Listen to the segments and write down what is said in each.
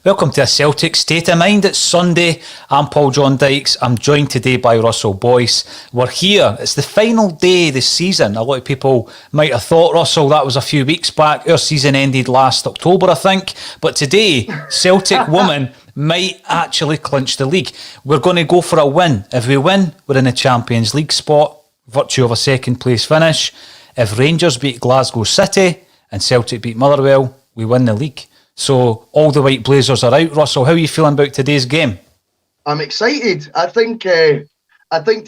Welcome to a Celtic State of Mind. It's Sunday. I'm Paul John Dykes. I'm joined today by Russell Boyce. We're here. It's the final day of the season. A lot of people might have thought, Russell, that was a few weeks back. Our season ended last October, I think. But today, Celtic Women might actually clinch the league. We're going to go for a win. If we win, we're in the Champions League spot, virtue of a second place finish. If Rangers beat Glasgow City and Celtic beat Motherwell, we win the league. So all the white blazers are out. Russell, how are you feeling about today's game? I'm excited. I think to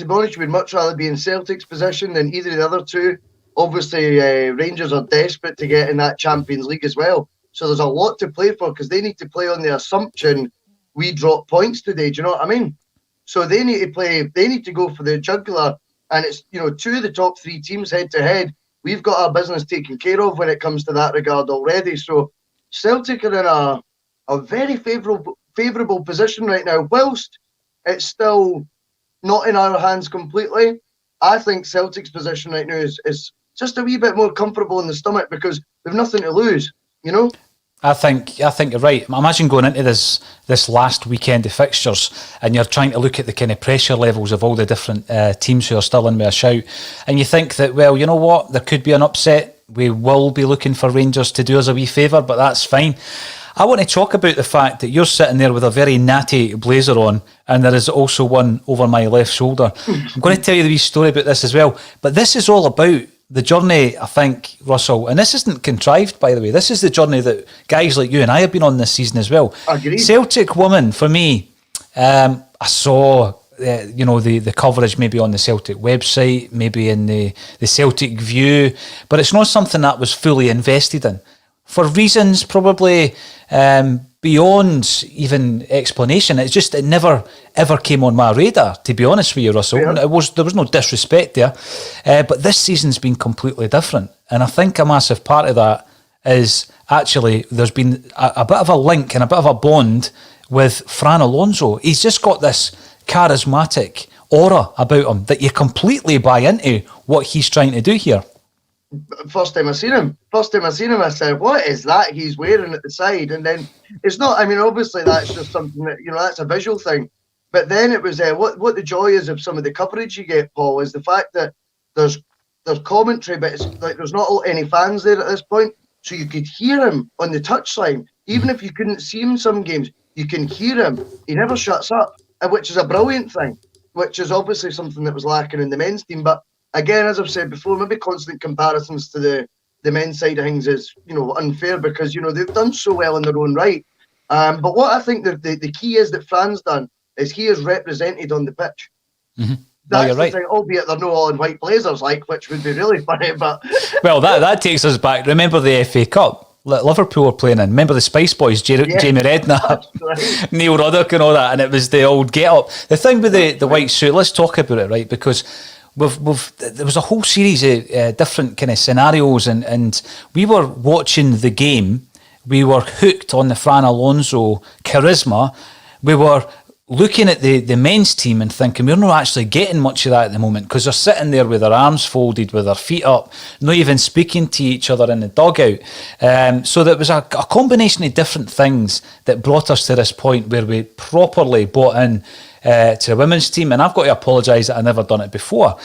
be honest, we'd much rather be in Celtic's position than either of the other two. Obviously, Rangers are desperate to get in that Champions League as well. So there's a lot to play for because they need to play on the assumption we drop points today. Do you know what I mean? So they need to play. They need to go for the jugular. And it's, two of the top three teams head to head. We've got our business taken care of when it comes to that regard already. So Celtic are in a very favourable position right now. Whilst it's still not in our hands completely, I think Celtic's position right now is just a wee bit more comfortable in the stomach because we've nothing to lose, I think you're right. Imagine going into this last weekend of fixtures and you're trying to look at the kind of pressure levels of all the different teams who are still in with a shout, and you think that, well, you know what, there could be an upset. We will be looking for Rangers to do us a wee favour, but that's fine. I want to talk about the fact that you're sitting there with a very natty blazer on, and there is also one over my left shoulder. I'm going to tell you the wee story about this as well, but this is all about the journey, I think, Russell, and this isn't contrived, by the way. This is the journey that guys like you and I have been on this season as well. Agreed. Celtic Women, for me, I saw the coverage maybe on the Celtic website, maybe in the Celtic View, but it's not something that was fully invested in. For reasons probably beyond even explanation. It never ever came on my radar, to be honest with you, Russell. Yeah. There was no disrespect there, but this season's been completely different, and I think a massive part of that is actually there's been a bit of a link and a bit of a bond with Fran Alonso. He's just got this charismatic aura about him that you completely buy into what he's trying to do here. First time I seen him, I said, what is that he's wearing at the side? And then it's not, obviously that's just something that, that's a visual thing. But then it was, what the joy is of some of the coverage you get, Paul, is the fact that there's commentary, but it's like there's not any fans there at this point. So you could hear him on the touchline. Even if you couldn't see him some games, you can hear him. He never shuts up, which is a brilliant thing, which is obviously something that was lacking in the men's team. But again, as I've said before, maybe constant comparisons to the men's side of things is, unfair because, they've done so well in their own right. But what I think the key is that Fran's done is he is represented on the pitch. Mm-hmm. That's you're right. The thing, albeit they're not all in white blazers, which would be really funny. But well, that takes us back. Remember the FA Cup? Liverpool were playing in. Remember the Spice Boys, Jamie Redknapp, right. Neil Ruddock and all that, and it was the old get-up. The thing with the white suit, let's talk about it, right? Because there was a whole series of different kind of scenarios, and we were watching the game. We were hooked on the Fran Alonso charisma. We were looking at the men's team and thinking we're not actually getting much of that at the moment because they're sitting there with their arms folded, with their feet up, not even speaking to each other in the dugout. So there was a combination of different things that brought us to this point where we properly bought in to the women's team, and I've got to apologise that I've never done it before.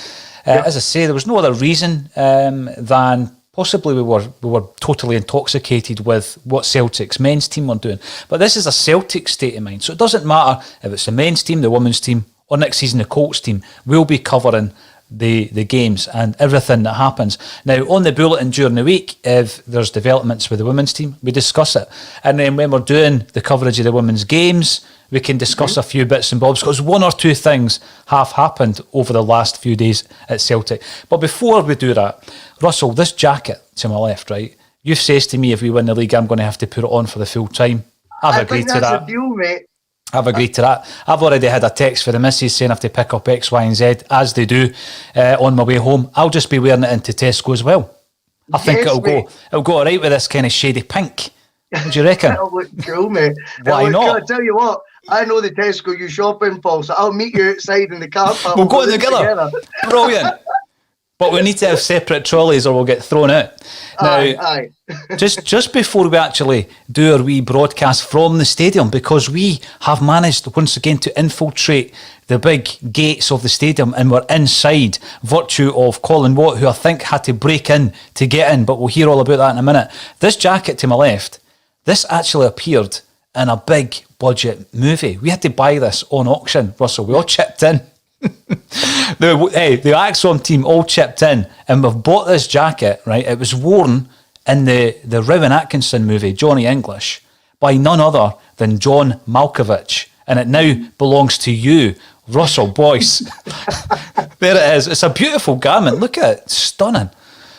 As I say, there was no other reason than possibly we were totally intoxicated with what Celtic's men's team were doing. But this is a Celtic state of mind, so it doesn't matter if it's the men's team, the women's team, or next season the Colts team. We'll be covering the games and everything that happens. Now, on the bulletin during the week, if there's developments with the women's team, we discuss it. And then when we're doing the coverage of the women's games, we can discuss a few bits and bobs because one or two things have happened over the last few days at Celtic. But before we do that, Russell, this jacket to my left, right? You've says to me if we win the league, I'm going to have to put it on for the full time. I've agreed to that. A deal, mate. I've agreed to that. I've already had a text for the missus saying I have to pick up X, Y and Z, as they do, on my way home. I'll just be wearing it into Tesco as well. I think it'll go all right with this kind of shady pink. What do you reckon? It'll look cool, mate. Why not? Cool. I tell you what, I know the Tesco you shop in, Paul, so I'll meet you outside in the car park. We'll go together. Brilliant. But we need to have separate trolleys or we'll get thrown out. Now, Aye. just before we actually do our wee broadcast from the stadium, because we have managed once again to infiltrate the big gates of the stadium and we're inside, virtue of Colin Watt, who I think had to break in to get in, but we'll hear all about that in a minute. This jacket to my left, this actually appeared in a big budget movie. We had to buy this on auction, Russell. We all chipped in. The Axon team all chipped in and we've bought this jacket, right? It was worn in the Rowan Atkinson movie, Johnny English, by none other than John Malkovich, and it now belongs to you, Russell Boyce. There it is. It's a beautiful garment. Look at it. Stunning.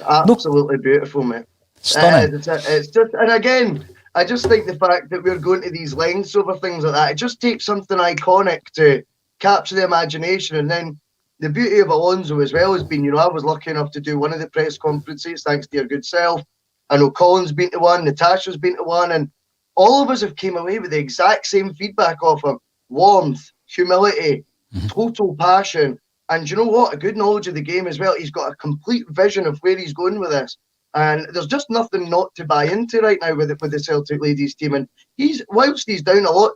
Absolutely beautiful, mate. Stunning. It's just, and again, I just think the fact that we're going to these lengths over things like that, it just takes something iconic to capture the imagination. And then the beauty of Alonso as well has been, you know, I was lucky enough to do one of the press conferences thanks to your good self. I know Colin's been to one, Natasha's been to one, and all of us have came away with the exact same feedback of him. Warmth, humility, total passion, and you know what? A good knowledge of the game as well. He's got a complete vision of where he's going with this. And there's just nothing not to buy into right now with the Celtic ladies team. And whilst he's down a lot,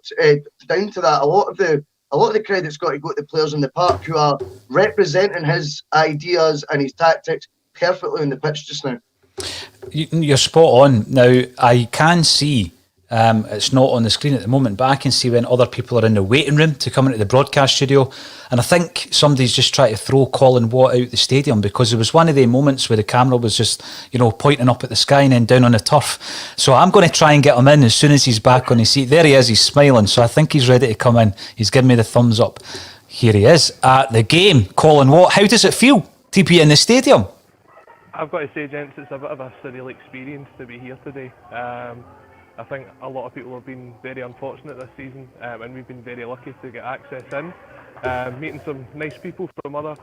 down to that, a lot of the credit's got to go to the players in the park who are representing his ideas and his tactics perfectly on the pitch just now. You're spot on. Now, I can see, it's not on the screen at the moment, but I can see when other people are in the waiting room to come into the broadcast studio. And I think somebody's just trying to throw Colin Watt out the stadium, because it was one of the moments where the camera was just, you know, pointing up at the sky and then down on the turf. So I'm going to try and get him in as soon as he's back on his seat. There he is, he's smiling. So I think he's ready to come in. He's giving me the thumbs up. Here he is at the game. Colin Watt, how does it feel to be in the stadium? I've got to say, gents, it's a bit of a surreal experience to be here today. I think a lot of people have been very unfortunate this season, and we've been very lucky to get access in. Meeting some nice people from other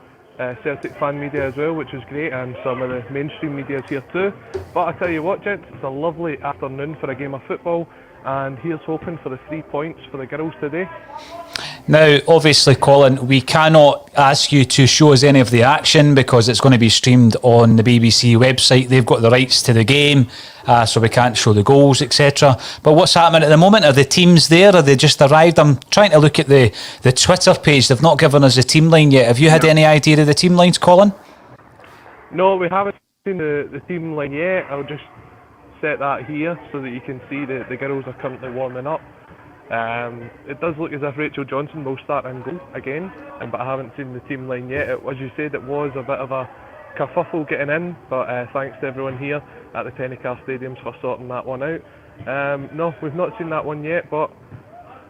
Celtic fan media as well, which was great, and some of the mainstream media is here too. But I tell you what, gents, it's a lovely afternoon for a game of football, and here's hoping for the 3 points for the girls today. Now, obviously, Colin, we cannot ask you to show us any of the action because it's going to be streamed on the BBC website. They've got the rights to the game, so we can't show the goals, etc. But what's happening at the moment? Are the teams there? Are they just arrived? I'm trying to look at the Twitter page. They've not given us the team line yet. Have you had any idea of the team lines, Colin? No, we haven't seen the team line yet. I'll just set that here so that you can see that the girls are currently warming up. It does look as if Rachel Johnson will start in goal again, but I haven't seen the team line yet. As you said, it was a bit of a kerfuffle getting in, but thanks to everyone here at the Pennycar Stadiums for sorting that one out. No, we've not seen that one yet, but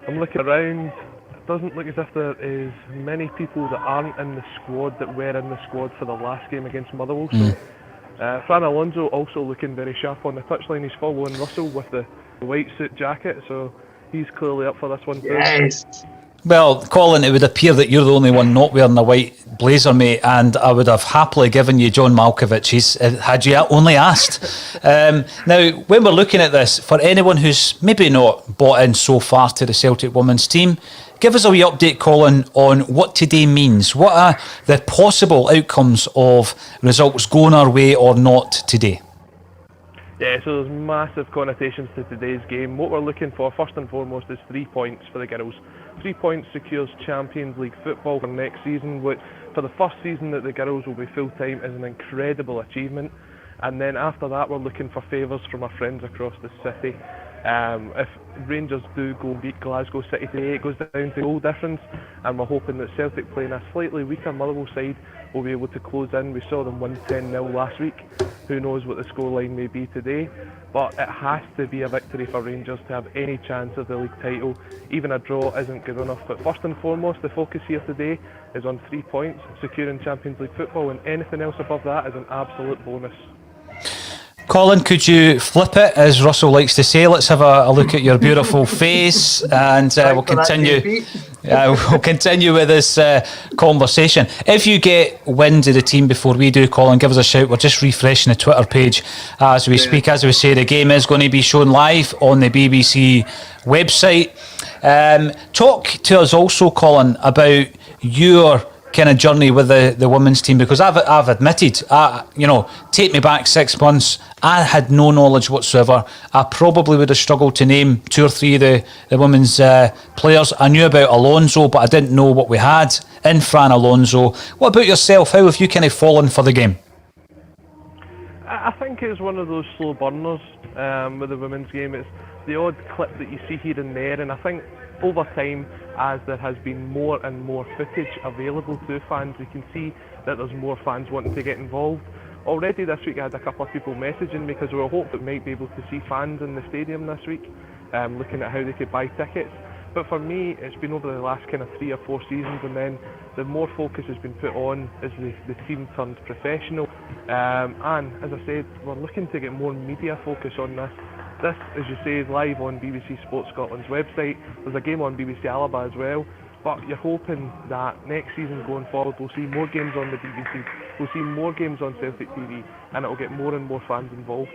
I'm looking around. It doesn't look as if there is many people that aren't in the squad that were in the squad for the last game against Motherwell. So Fran Alonso also looking very sharp on the touchline. He's following Russell with the white suit jacket, so he's clearly up for this one too. Yes. Well, Colin, it would appear that you're the only one not wearing a white blazer, mate, and I would have happily given you John Malkovich's had you only asked. Now, when we're looking at this, for anyone who's maybe not bought in so far to the Celtic women's team, give us a wee update, Colin, on what today means. What are the possible outcomes of results going our way or not today? Yeah, so there's massive connotations to today's game. What we're looking for, first and foremost, is 3 points for the girls. 3 points secures Champions League football for next season, which for the first season that the girls will be full-time is an incredible achievement. And then after that, we're looking for favours from our friends across the city. If Rangers do go beat Glasgow City today, it goes down to goal difference, and we're hoping that Celtic, playing a slightly weaker Motherwell side, will be able to close in. We saw them win 10-0 last week. Who knows what the scoreline may be today, but it has to be a victory for Rangers to have any chance of the league title. Even a draw isn't good enough, but first and foremost, the focus here today is on 3 points, securing Champions League football, and anything else above that is an absolute bonus. Colin, could you flip it, as Russell likes to say? Let's have a look at your beautiful face, and we'll continue. We'll continue with this conversation. If you get wind of the team before we do, Colin, give us a shout. We're just refreshing the Twitter page as we speak. As we say, the game is going to be shown live on the BBC website. Talk to us also, Colin, about your kind of journey with the women's team? Because I've admitted, take me back 6 months, I had no knowledge whatsoever. I probably would have struggled to name 2 or 3 of the women's players. I knew about Alonso, but I didn't know what we had in Fran Alonso. What about yourself? How have you kind of fallen for the game? I think it's one of those slow burners with the women's game. It's the odd clip that you see here and there, and I think over time, as there has been more and more footage available to fans, we can see that there's more fans wanting to get involved. Already this week I had a couple of people messaging me because we were hoping that we might be able to see fans in the stadium this week, looking at how they could buy tickets. But for me, it's been over the last kind of 3 or 4 seasons, and then the more focus has been put on as the team turned professional. And as I said, we're looking to get more media focus on this. This, as you say, is live on BBC Sports Scotland's website. There's a game on BBC Alaba as well. But you're hoping that next season going forward, we'll see more games on the BBC, we'll see more games on Celtic TV, and it'll get more and more fans involved.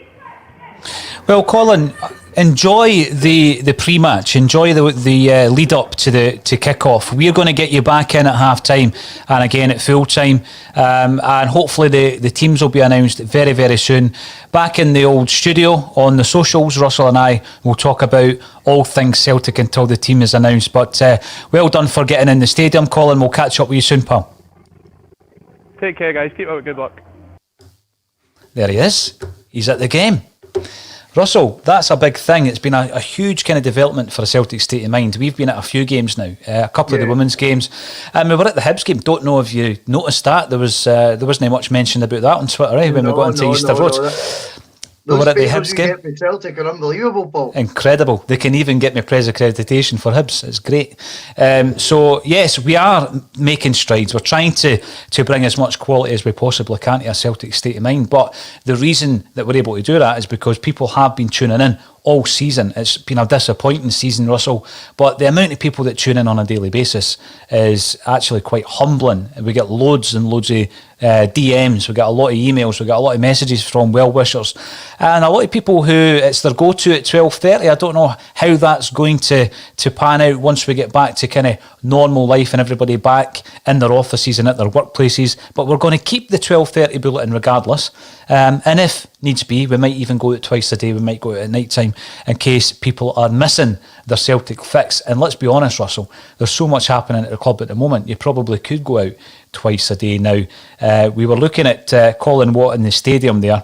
Well, Colin, enjoy the pre-match. Enjoy the lead up to kick-off. We're going to get you back in at half-time and again at full-time. And hopefully the teams will be announced very, very soon. Back in the old studio on the socials, Russell and I will talk about all things Celtic until the team is announced. But well done for getting in the stadium, Colin. We'll catch up with you soon, pal. Take care, guys. Keep up. Good luck. There he is. He's at the game. Russell, that's a big thing. It's been a huge kind of development for the Celtic state of mind. We've been at a few games now, a couple of the women's games, and we were at the Hibs game. Don't know if you noticed that. There wasn't much mentioned about that on Twitter when we got into Easter Road. We were at the Hibs game. The Celtic are unbelievable, Paul. Incredible. They can even get me Pres accreditation for Hibs. It's great. So yes, we are making strides. We're trying to bring as much quality as we possibly can to a Celtic state of mind. But the reason that we're able to do that is because people have been tuning in all season. It's been a disappointing season, Russell, but the amount of people that tune in on a daily basis is actually quite humbling. We get loads and loads of DMs, we get a lot of emails, we get a lot of messages from well-wishers, and a lot of people who it's their go-to at 12:30. I don't know how that's going to pan out once we get back to kind of normal life and everybody back in their offices and at their workplaces, but we're going to keep the 12:30 bulletin regardless, and if needs be, we might even go out twice a day. We might go out at night time in case people are missing their Celtic fix. And let's be honest, Russell, there's so much happening at the club at the moment. You probably could go out twice a day now. We were looking at Colin Watt in the stadium there.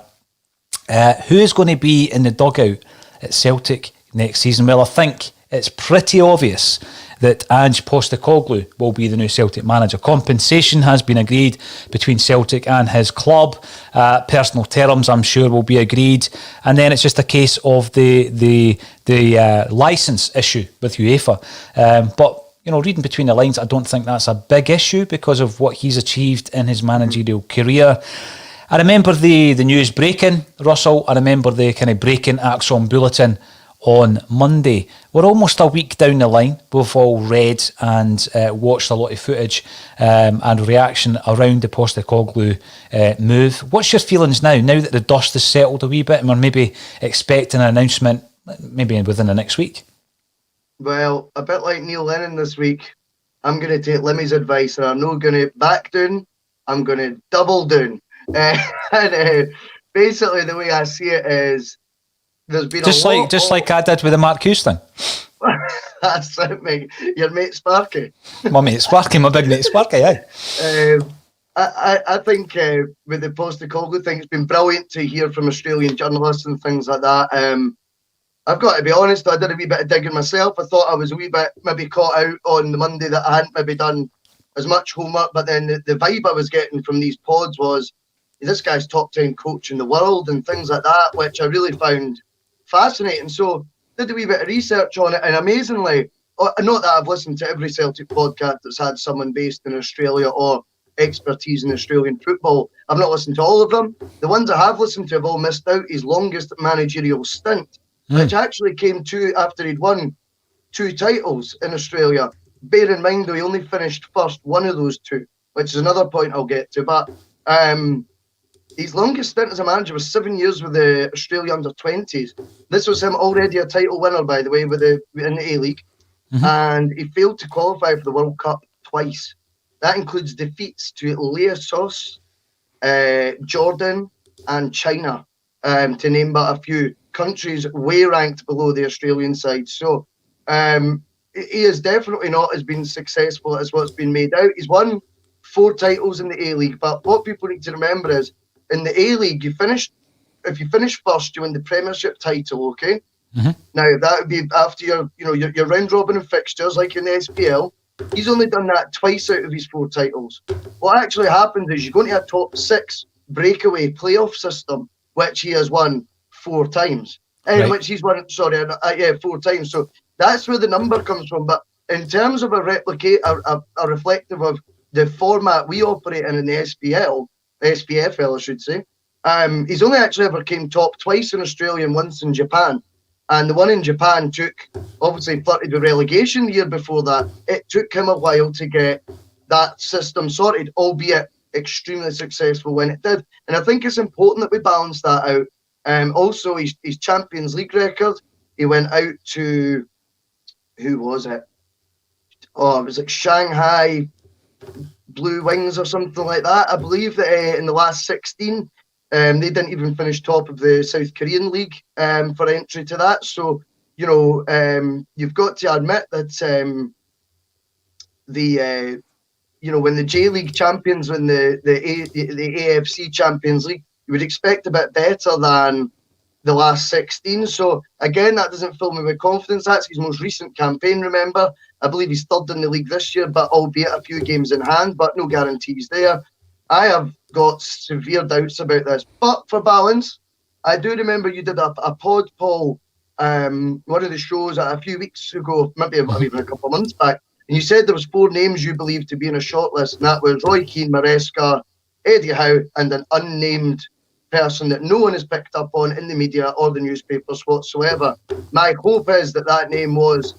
Who is going to be in the dugout at Celtic next season? Well, I think it's pretty obvious that Ange Postecoglou will be the new Celtic manager. Compensation has been agreed between Celtic and his club. Personal terms, I'm sure, will be agreed. And then it's just a case of the licence issue with UEFA. But reading between the lines, I don't think that's a big issue because of what he's achieved in his managerial career. I remember the news breaking, Russell. I remember the kind of breaking Axon bulletin on Monday. We're almost a week down the line. We've all read and watched a lot of footage and reaction around the Postecoglou move. What's your feelings now that the dust has settled a wee bit and we're maybe expecting an announcement maybe within the next week? Well, a bit like Neil Lennon this week, I'm going to take Limmy's advice and I'm not going to back down, I'm going to double down. Basically the way I see it is there's been just like I did with the Mark Hughes thing. That's it, mate. Your mate Sparky. My mate Sparky, my big mate Sparky, aye. I think with the Postecoglou thing, it's been brilliant to hear from Australian journalists and things like that. I've got to be honest, I did a wee bit of digging myself. I thought I was a wee bit maybe caught out on the Monday that I hadn't maybe done as much homework, but then the vibe I was getting from these pods was this guy's top 10 coach in the world and things like that, which I really found fascinating. So did a wee bit of research on it, and amazingly, not that I've listened to every Celtic podcast that's had someone based in Australia or expertise in Australian football. I've not listened to all of them. The ones I have listened to have all missed out his longest managerial stint, which actually came after he'd won 2 titles in Australia. Bear in mind, though, he only finished first one of those 2, which is another point I'll get to. But his longest stint as a manager was 7 years with the Australia under-20s. This was him already a title winner, by the way, in the A-League. Mm-hmm. And he failed to qualify for the World Cup twice. That includes defeats to Laos, Jordan, and China, to name but a few countries way ranked below the Australian side. So he is definitely not as been successful as what's been made out. He's won 4 titles in the A-League, but what people need to remember is in the A-League, if you finish first, you win the Premiership title, okay? Mm-hmm. Now that would be after your round robin of fixtures, like in the SPL. He's only done that twice out of his 4 titles. What actually happens is you go into a top 6 breakaway playoff system, which he has won 4 times, and which he's won 4 times. So that's where the number comes from. But in terms of a reflective of the format we operate in the SPFL, I should say, he's only actually ever came top twice in Australia and once in Japan. And the one in Japan obviously flirted with relegation the year before that. It took him a while to get that system sorted, albeit extremely successful when it did. And I think it's important that we balance that out. Also, his Champions League record, he went out to, who was it? Oh, it was like Shanghai Blue Wings or something like that. I believe that in the last 16, they didn't even finish top of the South Korean League for entry to that. So, you've got to admit that when the J League champions win the AFC Champions League, you would expect a bit better than the last 16. So again, that doesn't fill me with confidence. That's his most recent campaign, remember. I believe he's 3rd in the league this year, but albeit a few games in hand, but no guarantees there. I have got severe doubts about this. But for balance, I do remember you did a pod poll, one of the shows a few weeks ago, maybe even a couple of months back, and you said there was 4 names you believed to be in a shortlist, and that was Roy Keane, Maresca, Eddie Howe, and an unnamed person that no one has picked up on in the media or the newspapers whatsoever. My hope is that name was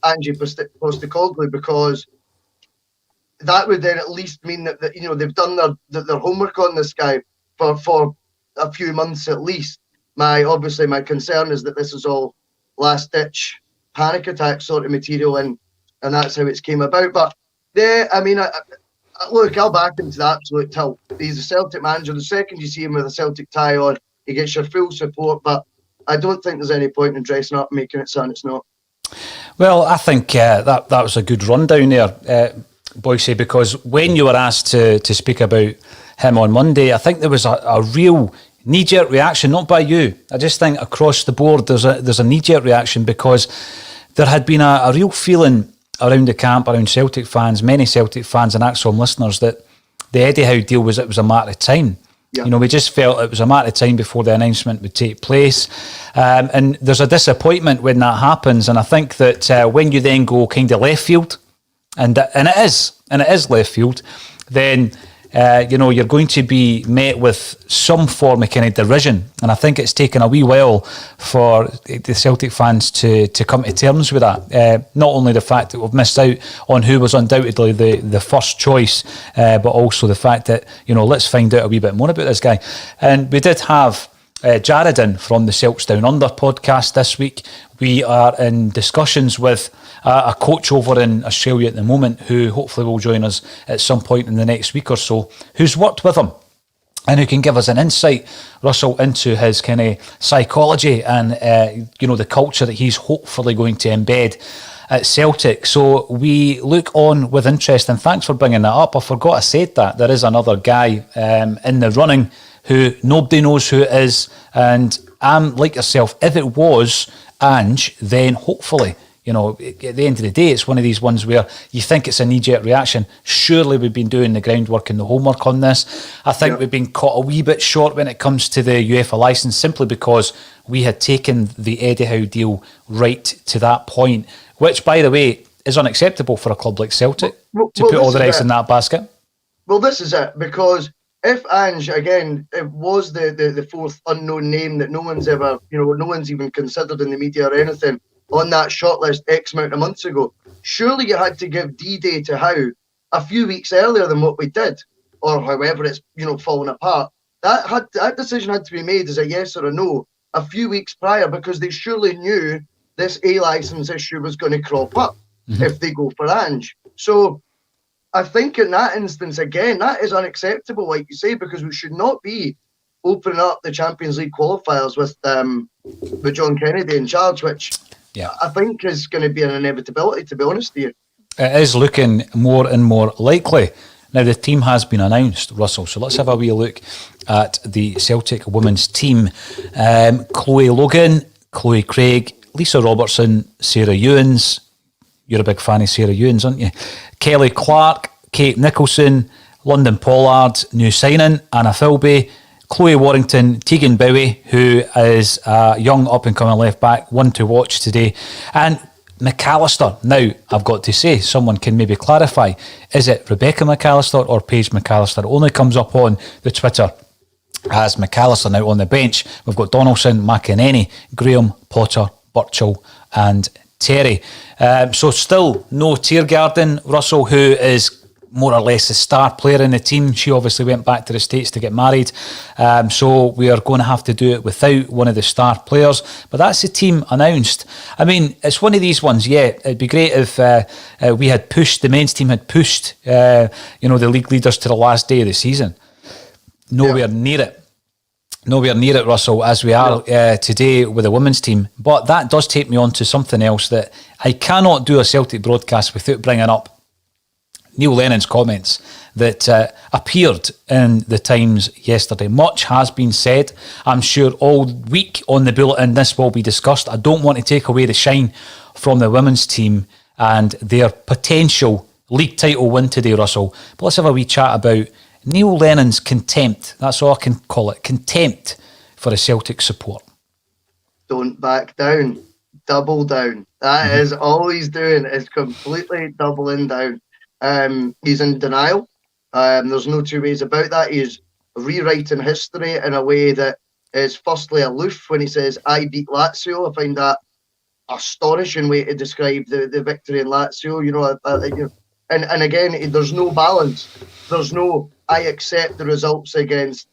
Ange Postecoglou, because that would then at least mean that they've done their homework on this guy for a few months at least. My concern is that this is all last ditch panic attack sort of material, and that's how it's came about. But look, I'll back him to the absolute tilt. He's a Celtic manager. The second you see him with a Celtic tie on, he gets your full support. But I don't think there's any point in dressing up and making it sound it's not. Well, I think that was a good rundown there, Boyce, because when you were asked to speak about him on Monday, I think there was a real knee-jerk reaction, not by you. I just think across the board there's a knee-jerk reaction, because there had been a real feeling around the camp, around Celtic fans, many Celtic fans and Axom listeners, that the Eddie Howe deal it was a matter of time. Yeah. We just felt it was a matter of time before the announcement would take place. And there's a disappointment when that happens. And I think that when you then go kind of left field, and it is left field, then you're going to be met with some form of kind of derision. And I think it's taken a wee while for the Celtic fans to come to terms with that. Not only the fact that we've missed out on who was undoubtedly the first choice, but also the fact that, let's find out a wee bit more about this guy. And we did have Jared in from the Celts Down Under podcast this week. We are in discussions with a coach over in Australia at the moment, who hopefully will join us at some point in the next week or so, who's worked with him and who can give us an insight, Russell, into his kind of psychology and the culture that he's hopefully going to embed at Celtic. So we look on with interest, and thanks for bringing that up. I forgot I said that. There is another guy in the running who nobody knows who it is, and I'm like yourself. If it was Ange, then hopefully, at the end of the day, it's one of these ones where you think it's a knee-jerk reaction. Surely we've been doing the groundwork and the homework on this. I think we've been caught a wee bit short when it comes to the UEFA licence, simply because we had taken the Eddie Howe deal right to that point, which, by the way, is unacceptable for a club like Celtic to put all the eggs in that basket. Well, this is it, because if Ange, again, it was the fourth unknown name that no one's ever, no one's even considered in the media or anything on that shortlist X amount of months ago, surely you had to give D-Day to Howe a few weeks earlier than what we did, or however it's, fallen apart. That decision had to be made as a yes or a no a few weeks prior, because they surely knew this A-licence issue was going to crop up if they go for Ange. So I think in that instance, again, that is unacceptable, like you say, because we should not be opening up the Champions League qualifiers with John Kennedy in charge, which I think is going to be an inevitability, to be honest with you. It is looking more and more likely. Now, the team has been announced, Russell, so let's have a wee look at the Celtic women's team. Chloe Logan, Chloe Craig, Lisa Robertson, Sarah Ewens. You're a big fan of Sarah Ewens, aren't you? Kelly Clark, Kate Nicholson, London Pollard, new signing, Anna Philby, Chloe Warrington, Tegan Bowie, who is a young up-and-coming left-back, one to watch today, and McAllister. Now, I've got to say, someone can maybe clarify, is it Rebecca McAllister or Paige McAllister? It only comes up on the Twitter as McAllister. Now, on the bench, we've got Donaldson, McEnany, Graham, Potter, Burchell and Terry. So still no Tiergarden, Russell, who is more or less the star player in the team. She obviously went back to the States to get married. So we are going to have to do it without one of the star players. But that's the team announced. I mean, it's one of these ones, it'd be great if we had pushed, the men's team had pushed, the league leaders to the last day of the season. Nowhere near it. Nowhere near it, Russell, as we are today with the women's team. But that does take me on to something else that I cannot do a Celtic broadcast without bringing up. Neil Lennon's comments that appeared in the Times yesterday. Much has been said. I'm sure all week on the bulletin this will be discussed. I don't want to take away the shine from the women's team and their potential league title win today, Russell. But let's have a wee chat about Neil Lennon's contempt. That's all I can call it. Contempt for the Celtic support. Don't back down. Double down. That is all he's doing, is completely doubling down. He's in denial. There's no two ways about that. He's rewriting history in a way that is firstly aloof when he says, I beat Lazio. I find that astonishing way to describe the victory in Lazio. And again, there's no balance. There's no, I accept the results against,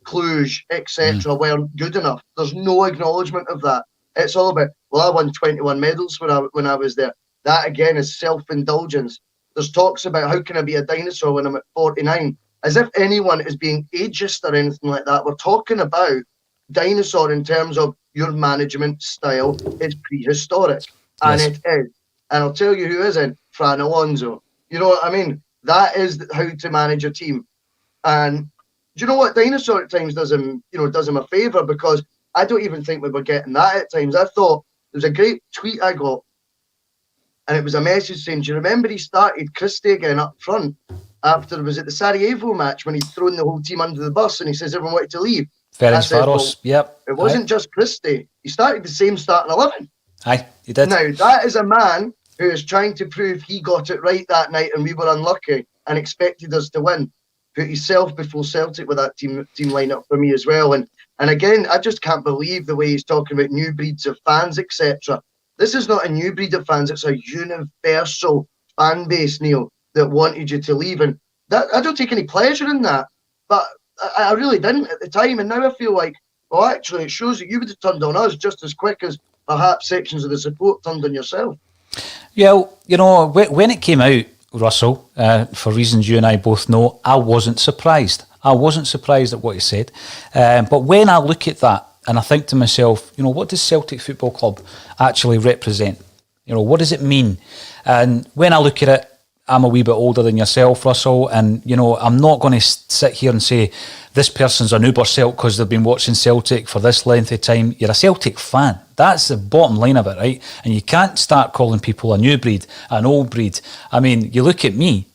Cluj, etc. weren't good enough. There's no acknowledgement of that. It's all about, well, I won 21 medals when I was there. That, again, is self-indulgence. There's talks about how can I be a dinosaur when I'm at 49, as if anyone is being ageist or anything like that. We're talking about dinosaur in terms of your management style is prehistoric, and it is. And I'll tell you who isn't, Fran Alonso. You know what I mean? That is how to manage a team. And do you know what? Dinosaur at times does him a favour, because I don't even think we were getting that at times. I thought there was a great tweet I got, and it was a message saying, do you remember he started Christie again up front after, was it the Sarajevo match, when he'd thrown the whole team under the bus and he says everyone wanted to leave? Ferencvaros, yep. It wasn't just Christie. He started the same starting 11. Aye, he did. Now, that is a man who is trying to prove he got it right that night and we were unlucky and expected us to win. Put himself before Celtic with that team lineup for me as well. And again, I just can't believe the way he's talking about new breeds of fans, etc. This is not a new breed of fans. It's a universal fan base, Neil, that wanted you to leave. And that, I don't take any pleasure in that. But I really didn't at the time. And now I feel like, well, actually, it shows that you would have turned on us just as quick as perhaps sections of the support turned on yourself. Yeah, when it came out, Russell, for reasons you and I both know, I wasn't surprised. I wasn't surprised at what he said. But when I look at that, and I think to myself, what does Celtic Football Club actually represent? What does it mean? And when I look at it, I'm a wee bit older than yourself, Russell, and, I'm not going to sit here and say this person's an Uber Celt because they've been watching Celtic for this length of time. You're a Celtic fan. That's the bottom line of it, right? And you can't start calling people a new breed, an old breed. I mean, you look at me,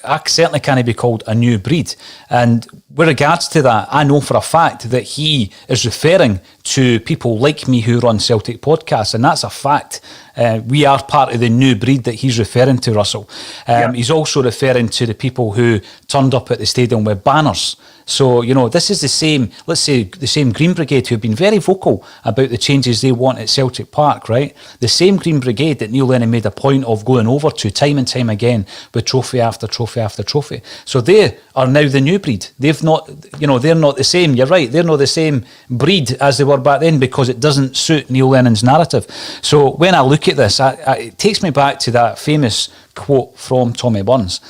I certainly can't be called a new breed. And with regards to that, I know for a fact that he is referring to people like me who run Celtic podcasts, and that's a fact. We are part of the new breed that he's referring to, Russell. He's also referring to the people who turned up at the stadium with banners. So, this is the same, let's say, the same Green Brigade who've been very vocal about the changes they want at Celtic Park, right? The same Green Brigade that Neil Lennon made a point of going over to time and time again with trophy after trophy after trophy. So they are now the new breed. They're not the same, you're right, they're not the same breed as they were back then because it doesn't suit Neil Lennon's narrative. So when I look at this, it takes me back to that famous quote from Tommy Burns.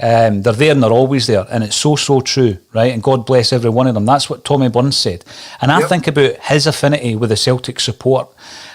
They're there and they're always there, and it's so true, right? And God bless every one of them. That's what Tommy Burns said. And I think about his affinity with the Celtic support.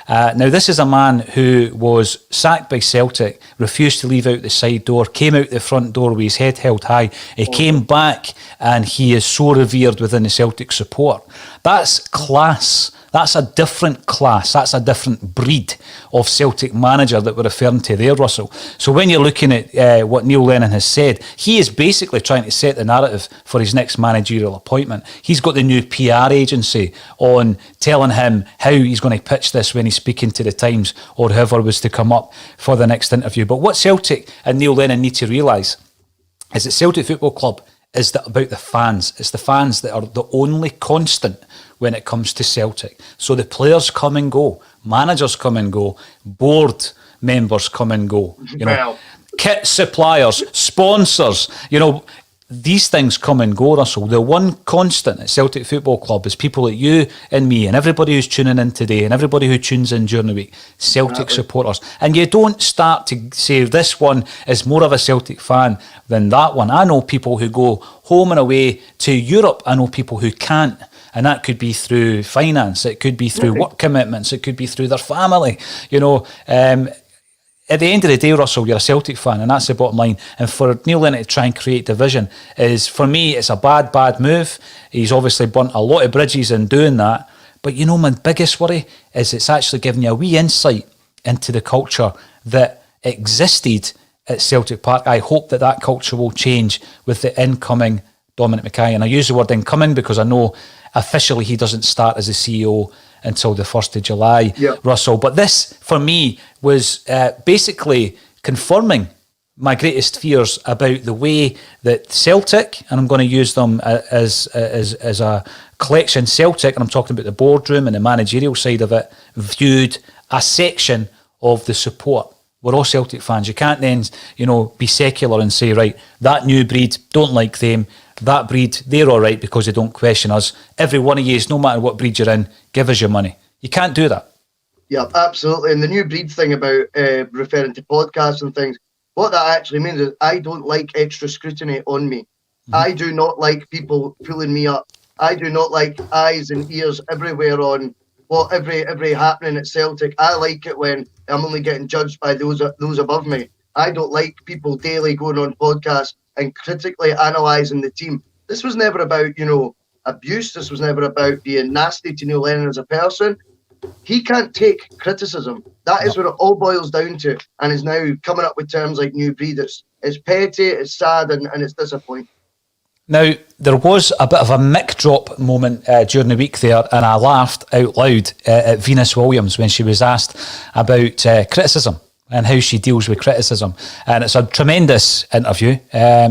Now, this is a man who was sacked by Celtic, refused to leave out the side door, came out the front door with his head held high. He came back, and he is so revered within the Celtic support. That's class. That's a different class. That's a different breed of Celtic manager that we're referring to there, Russell. So when you're looking at what Neil Lennon has said, he is basically trying to set the narrative for his next managerial appointment. He's got the new PR agency on telling him how he's going to pitch this when he's speaking to the Times or whoever was to come up for the next interview. But what Celtic and Neil Lennon need to realise is that Celtic Football Club is about the fans. It's the fans that are the only constant when it comes to Celtic. So the players come and go, managers come and go, board members come and go, kit suppliers, sponsors, these things come and go, Russell. The one constant at Celtic Football Club is people like you and me and everybody who's tuning in today and everybody who tunes in during the week, Celtic supporters. And you don't start to say this one is more of a Celtic fan than that one. I know people who go home and away to Europe. I know people who can't. And that could be through finance, it could be through work commitments, it could be through their family. At the end of the day, Russell, you're a Celtic fan, and that's the bottom line. And for Neil Lennon to try and create division is, for me, it's a bad move. He's obviously burnt a lot of bridges in doing that. But my biggest worry is it's actually giving you a wee insight into the culture that existed at Celtic Park. I hope that culture will change with the incoming Dominic Mackay. And I use the word incoming because I know officially he doesn't start as the CEO until the 1st of July, Russell. But this, for me, was basically confirming my greatest fears about the way that Celtic, and I'm going to use them as a collection, Celtic, and I'm talking about the boardroom and the managerial side of it, viewed a section of the support. We're all Celtic fans. You can't then, be secular and say, right, that new breed, don't like them. That breed, they're all right because they don't question us. Every one of you, no matter what breed you're in, give us your money. You can't do that. Yeah, absolutely. And the new breed thing about referring to podcasts and things, what that actually means is I don't like extra scrutiny on me. I do not like people pulling me up. I do not like eyes and ears everywhere on what every happening at Celtic. I like it when I'm only getting judged by those above me. I don't like people daily going on podcasts and critically analysing the team. This was never about, abuse. This was never about being nasty to Neil Lennon as a person. He can't take criticism. That is what it all boils down to, and is now coming up with terms like new breed. It's petty, it's sad, and it's disappointing. Now, there was a bit of a mic drop moment during the week there, and I laughed out loud at Venus Williams when she was asked about criticism and how she deals with criticism. And it's a tremendous interview.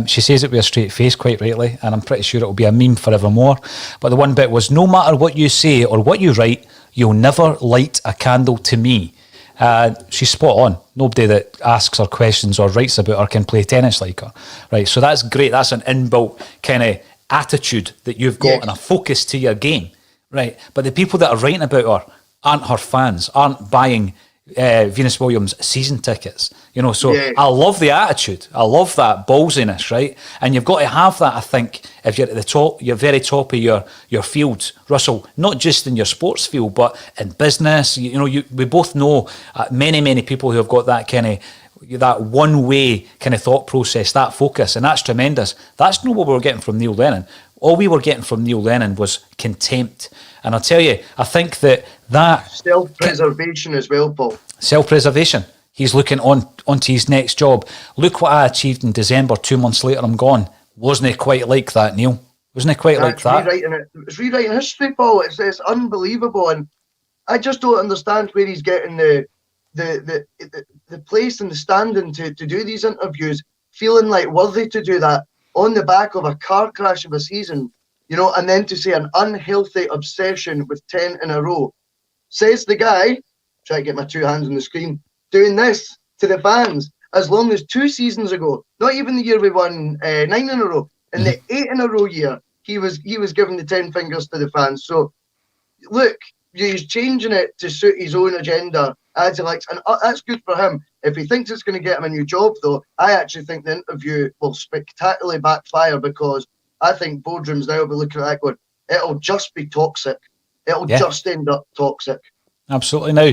She says it with a straight face, quite rightly, and I'm pretty sure it will be a meme forevermore. But the one bit was, no matter what you say or what you write, you'll never light a candle to me. She's spot on. Nobody that asks her questions or writes about her can play tennis like her. Right, so that's great. That's an inbuilt kind of attitude that you've got and a focus to your game. Right, but the people that are writing about her aren't her fans, aren't buying Venus Williams season tickets, so I love the attitude. I love that ballsiness, right? And you've got to have that, I think, if you're at the top, you're very top of your field, Russell, not just in your sports field, but in business. We both know many people who have got that kind of that one-way kind of thought process, that focus, and that's tremendous. That's not what we were getting from Neil Lennon. All we were getting from Neil Lennon was contempt. And I'll tell you, I think that self-preservation as well, Paul. Self-preservation. He's looking onto his next job. Look what I achieved in December. 2 months later, I'm gone. Wasn't it quite like that, Neil? Wasn't it quite like that? It's rewriting history, Paul. It's unbelievable, and I just don't understand where he's getting the place and the standing to do these interviews, feeling like worthy to do that on the back of a car crash of a season, and then to say an unhealthy obsession with 10 in a row. Says the guy, try to get my two hands on the screen, doing this to the fans as long as 2 seasons ago, not even the year we won 9 in a row, in the 8 in a row year, he was giving the 10 fingers to the fans. So, look, he's changing it to suit his own agenda as he likes, and that's good for him. If he thinks it's going to get him a new job, though, I actually think the interview will spectacularly backfire, because I think boardrooms now will be looking at that going, it'll just be toxic. It'll just end up toxic. Absolutely. Now,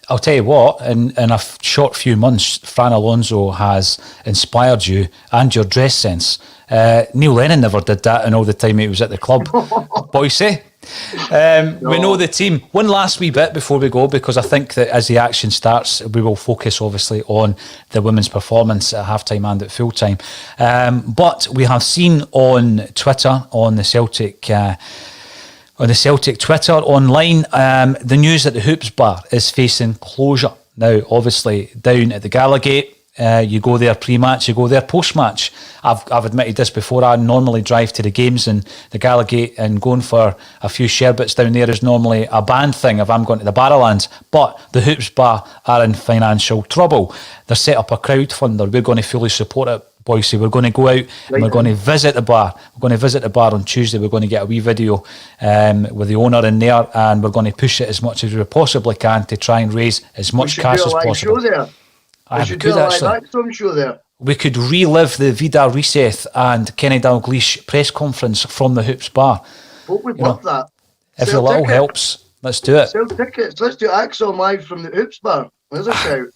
I'll tell you what, in a short few months, Fran Alonso has inspired you and your dress sense. Neil Lennon never did that in all the time he was at the club. Boyce. We know the team. One last wee bit before we go, because I think that as the action starts, we will focus obviously on the women's performance at half-time and at full-time. But we have seen on Twitter, on the Celtic Twitter online, the news that the Hoops Bar is facing closure. Now, obviously, down at the Gallagate, you go there pre-match, you go there post-match. I've admitted this before. I normally drive to the games in the Gallagate, and going for a few sherbets down there is normally a banned thing if I'm going to the Barrowlands. But the Hoops Bar are in financial trouble. They've set up a crowdfunder. We're going to fully support it. Boyce, we're going to go out and we're going to visit the bar. We're going to visit the bar on Tuesday. We're going to get a wee video with the owner in there, and we're going to push it as much as we possibly can to try and raise as much cash as possible. We should do a live show there. We could relive the Vida Reeseth and Kenny Dalglish press conference from the Hoops Bar. But we'd love that. If a little helps, let's do it. Sell tickets. Let's do Axel live from the Hoops Bar. There's a shout.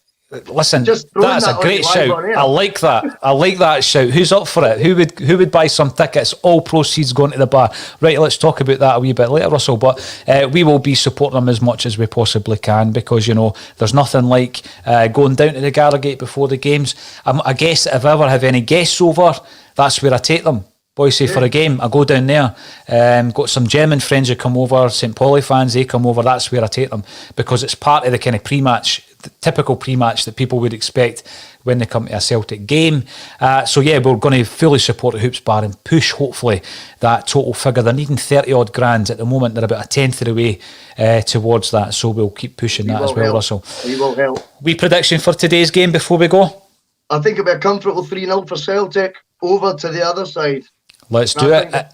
Listen, that's a great shout. I like that. I like that shout. Who's up for it? Who would buy some tickets? All proceeds going to the bar. Right, let's talk about that a wee bit later, Russell. But we will be supporting them as much as we possibly can, because, you know, there's nothing like going down to the Gallagate before the games. I guess if I ever have any guests over, that's where I take them. Boise for a game, I go down there. Got some German friends who come over, St. Pauli fans, they come over. That's where I take them, because it's part of the kind of pre-match, the typical pre-match that people would expect when they come to a Celtic game. So yeah, we're going to fully support the Hoops Bar and push, hopefully, that total figure. They're needing 30 odd grand at the moment. They're about a tenth of the way towards that. So we'll keep pushing that as well, Russell. We will help. Wee prediction for today's game before we go? I think it'll be a comfortable 3-0 for Celtic, over to the other side. Let's do it.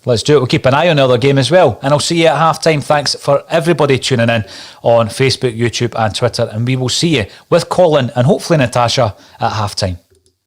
Let's do it. We'll keep an eye on the other game as well. And I'll see you at half-time. Thanks for everybody tuning in on Facebook, YouTube and Twitter. And we will see you with Colin and hopefully Natasha at half-time.